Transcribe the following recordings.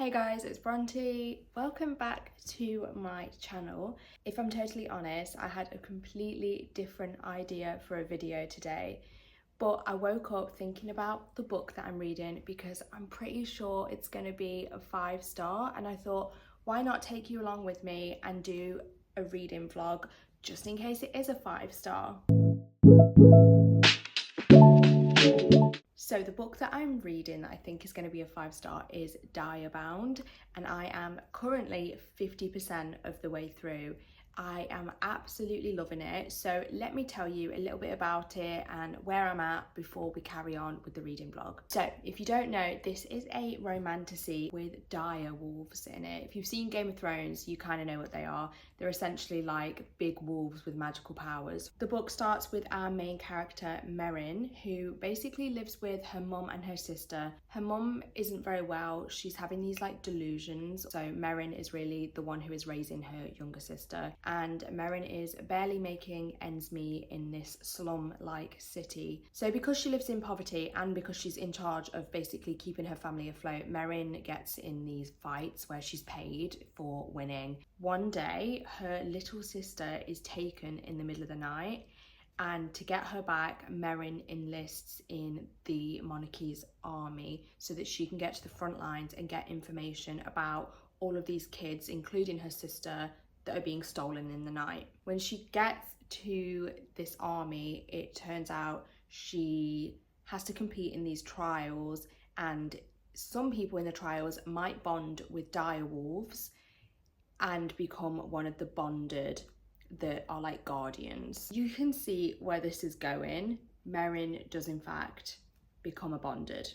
Hey guys, it's Bronte. Welcome back to my channel. If I'm totally honest, I had a completely different idea for a video today, but I woke up thinking about the book that I'm reading because I'm pretty sure it's going to be a 5-star, and I thought, why not take you along with me and do a reading vlog just in case it is a 5-star. So the book that I'm reading that I think is going to be a 5-star is Direbound, and I am currently 50% of the way through. I am absolutely loving it. So let me tell you a little bit about it and where I'm at before we carry on with the reading vlog. So if you don't know, this is a romantasy with dire wolves in it. If you've seen Game of Thrones, you kind of know what they are. They're essentially like big wolves with magical powers. The book starts with our main character, Merrin, who basically lives with her mum and her sister. Her mum isn't very well. She's having these like delusions. So Merrin is really the one who is raising her younger sister. And Merrin is barely making ends meet in this slum-like city. So because she lives in poverty and because she's in charge of basically keeping her family afloat, Merrin gets in these fights where she's paid for winning. One day, her little sister is taken in the middle of the night, and to get her back, Merrin enlists in the monarchy's army so that she can get to the front lines and get information about all of these kids, including her sister, that are being stolen in the night. When she gets to this army, it turns out she has to compete in these trials, and some people in the trials might bond with dire wolves and become one of the bonded that are like guardians. You can see where this is going. Merrin does in fact become a bonded.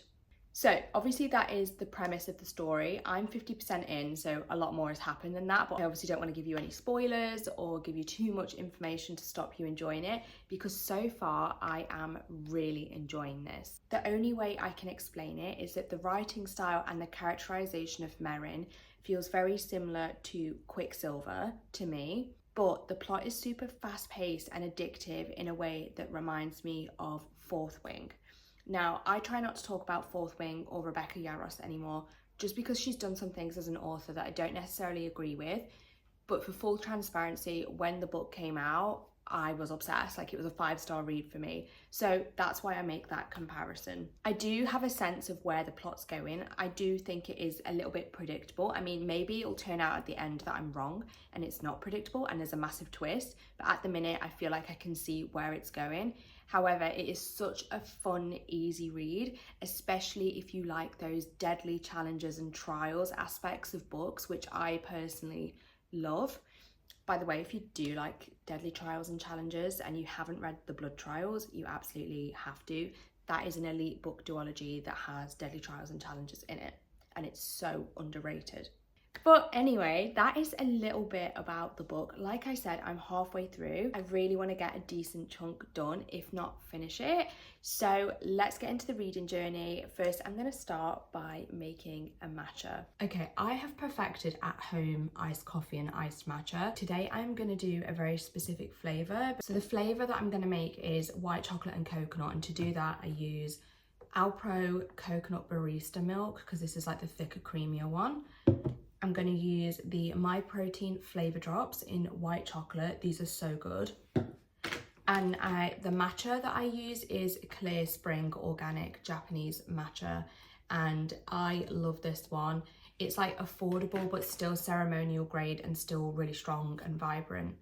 So obviously that is the premise of the story. I'm 50% in, so a lot more has happened than that, but I obviously don't want to give you any spoilers or give you too much information to stop you enjoying it, because so far I am really enjoying this. The only way I can explain it is that the writing style and the characterization of Merrin feels very similar to Quicksilver to me, but the plot is super fast-paced and addictive in a way that reminds me of Fourth Wing. Now, I try not to talk about Fourth Wing or Rebecca Yarros anymore, just because she's done some things as an author that I don't necessarily agree with. But for full transparency, when the book came out, I was obsessed. Like, it was a 5-star read for me. So that's why I make that comparison. I do have a sense of where the plot's going. I do think it is a little bit predictable. I mean, maybe it'll turn out at the end that I'm wrong and it's not predictable and there's a massive twist. But at the minute, I feel like I can see where it's going. However, it is such a fun, easy read, especially if you like those deadly challenges and trials aspects of books, which I personally love. By the way, if you do like deadly trials and challenges and you haven't read The Blood Trials, you absolutely have to. That is an elite book duology that has deadly trials and challenges in it, and it's so underrated. But anyway, that is a little bit about the book. Like I said, I'm halfway through. I really want to get a decent chunk done, if not finish it. So let's get into the reading journey. First, I'm going to start by making a matcha. Okay, I have perfected at home iced coffee and iced matcha. Today, I'm going to do a very specific flavour. So the flavour that I'm going to make is white chocolate and coconut. And to do that, I use Alpro coconut barista milk, because this is like the thicker, creamier one. I'm going to use the My Protein flavor drops in white chocolate. These are so good. And the matcha that I use is Clear Spring Organic Japanese matcha. And I love this one. It's like affordable, but still ceremonial grade and still really strong and vibrant.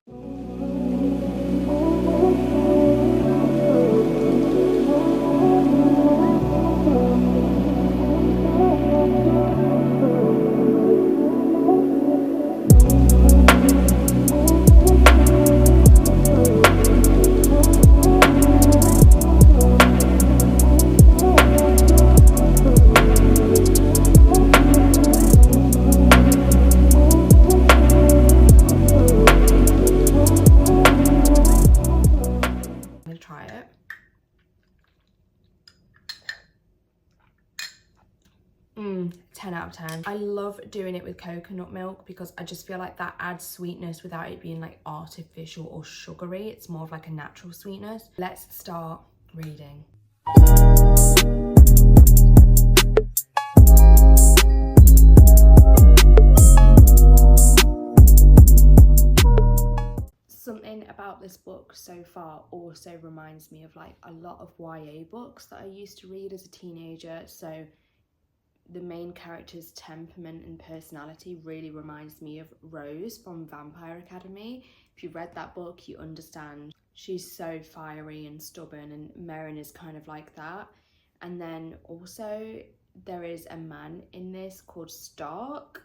Try it. 10 out of 10. I love doing it with coconut milk because I just feel like that adds sweetness without it being like artificial or sugary. It's more of like a natural sweetness. Let's start reading. this book so far also reminds me of like a lot of YA books that I used to read as a teenager. So the main character's temperament and personality really reminds me of Rose from Vampire Academy. If you read that book, you understand. She's so fiery and stubborn, and Merrin is kind of like that. And then also there is a man in this called Stark.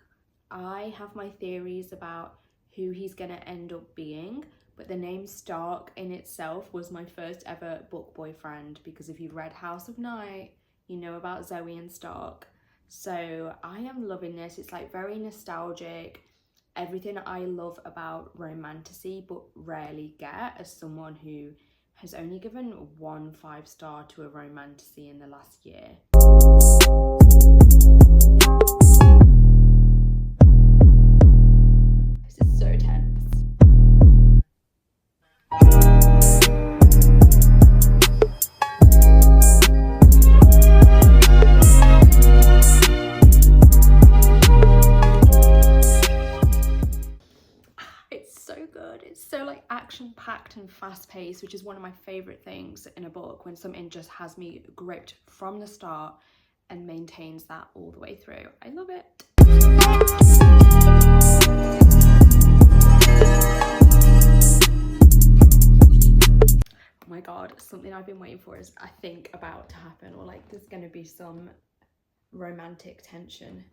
I have my theories about who he's gonna end up being, but the name Stark in itself was my first ever book boyfriend, because if you've read House of Night, you know about Zoe and Stark. So I am loving this. It's like very nostalgic, everything I love about romantasy but rarely get as someone who has only given 1 5-star to a romantasy in the last year. This is so tense. It's so like action-packed and fast-paced, which is one of my favorite things in a book, when something just has me gripped from the start and maintains that all the way through. I love it. Oh my god, something I've been waiting for is, I think, about to happen, or like there's gonna be some romantic tension.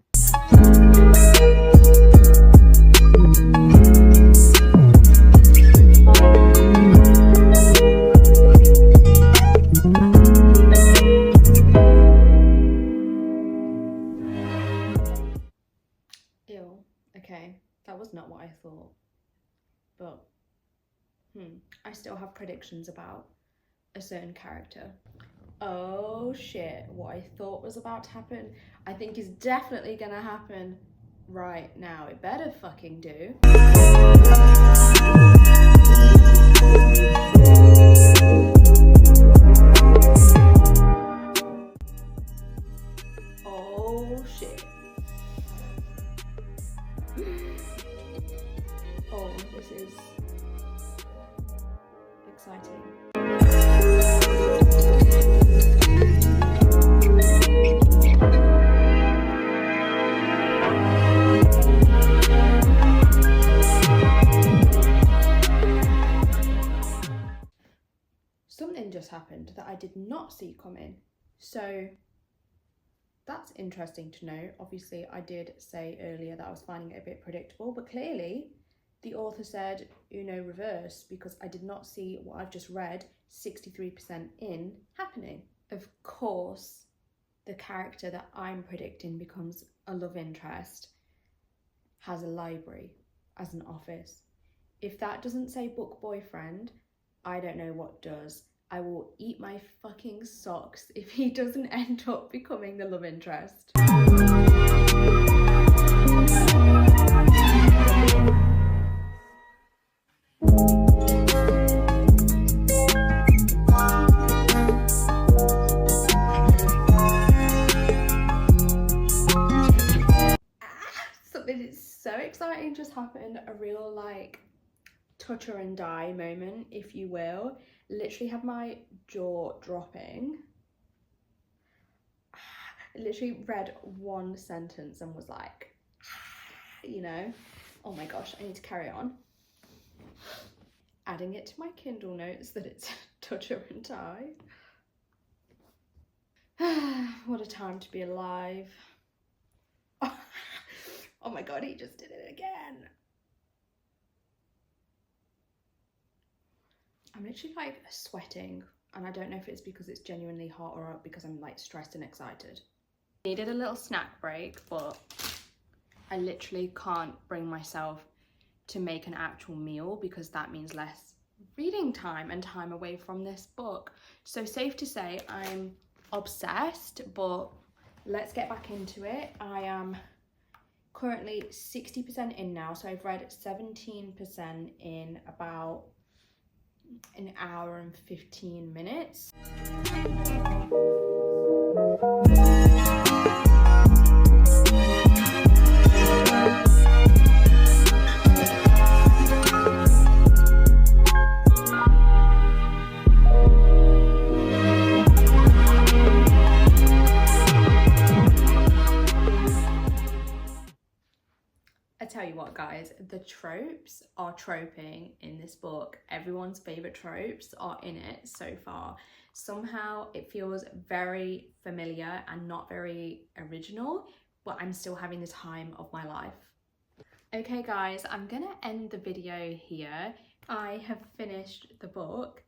Ew, okay, that was not what I thought, but I still have predictions about a certain character. Oh shit, what I thought was about to happen, I think is definitely gonna happen right now. It better fucking do. Oh shit. Oh, this is exciting. Something just happened that I did not see coming, so that's interesting to know. Obviously, I did say earlier that I was finding it a bit predictable, but clearly the author said Uno reverse, because I did not see what I've just read 63% in happening. Of course, the character that I'm predicting becomes a love interest has a library as an office. If that doesn't say book boyfriend, I don't know what does. I will eat my fucking socks if he doesn't end up becoming the love interest. Something is so exciting just happened, a real like toucher and die moment, if you will. Literally had my jaw dropping. Literally read one sentence and was like, you know, oh my gosh, I need to carry on. Adding it to my Kindle notes that it's toucher and die. What a time to be alive. Oh my god, he just did it again. I'm literally like sweating, and I don't know if it's because it's genuinely hot or because I'm like stressed and excited. Needed a little snack break, but I literally can't bring myself to make an actual meal because that means less reading time and time away from this book. So safe to say I'm obsessed, but let's get back into it. I am currently 60% in now, so I've read 17% in about an hour and 15 minutes. tell you what, guys, the tropes are troping in this book. Everyone's favourite tropes are in it so far. Somehow it feels very familiar and not very original, but I'm still having the time of my life. Okay guys, I'm gonna end the video here. I have finished the book.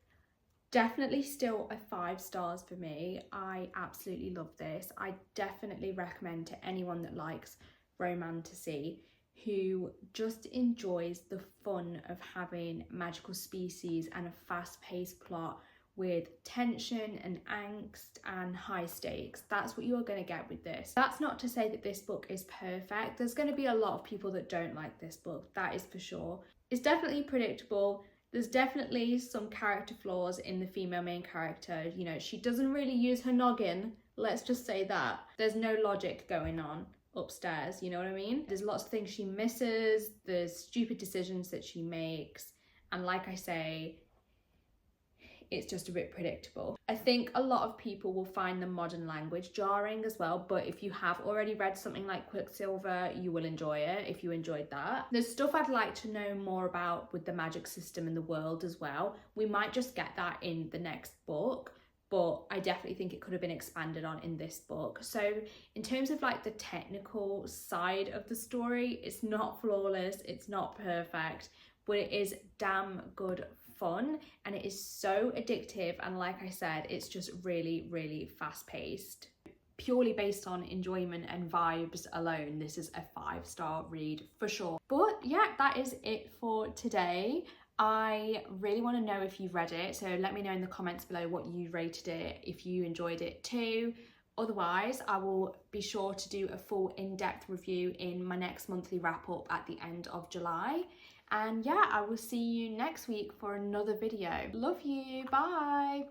Definitely still a 5 stars for me. I absolutely love this. I definitely recommend to anyone that likes romantasy, who just enjoys the fun of having magical species and a fast-paced plot with tension and angst and high stakes. That's what you're going to get with this. That's not to say that this book is perfect. There's going to be a lot of people that don't like this book, that is for sure. It's definitely predictable. There's definitely some character flaws in the female main character. You know, she doesn't really use her noggin, let's just say that. There's no logic going on upstairs, you know what I mean? There's lots of things she misses, there's stupid decisions that she makes, and like I say, it's just a bit predictable. I think a lot of people will find the modern language jarring as well, but if you have already read something like Quicksilver, you will enjoy it if you enjoyed that. There's stuff I'd like to know more about with the magic system in the world as well. We might just get that in the next book, but I definitely think it could have been expanded on in this book. So in terms of like the technical side of the story, it's not flawless, it's not perfect, but it is damn good fun, and it is so addictive, and like I said, it's just really, really fast-paced. Purely based on enjoyment and vibes alone, this is a 5-star read for sure. But yeah, that is it for today. I really want to know if you've read it, so let me know in the comments below what you rated it, if you enjoyed it too. Otherwise, I will be sure to do a full in-depth review in my next monthly wrap-up at the end of July. And yeah, I will see you next week for another video. Love you, bye!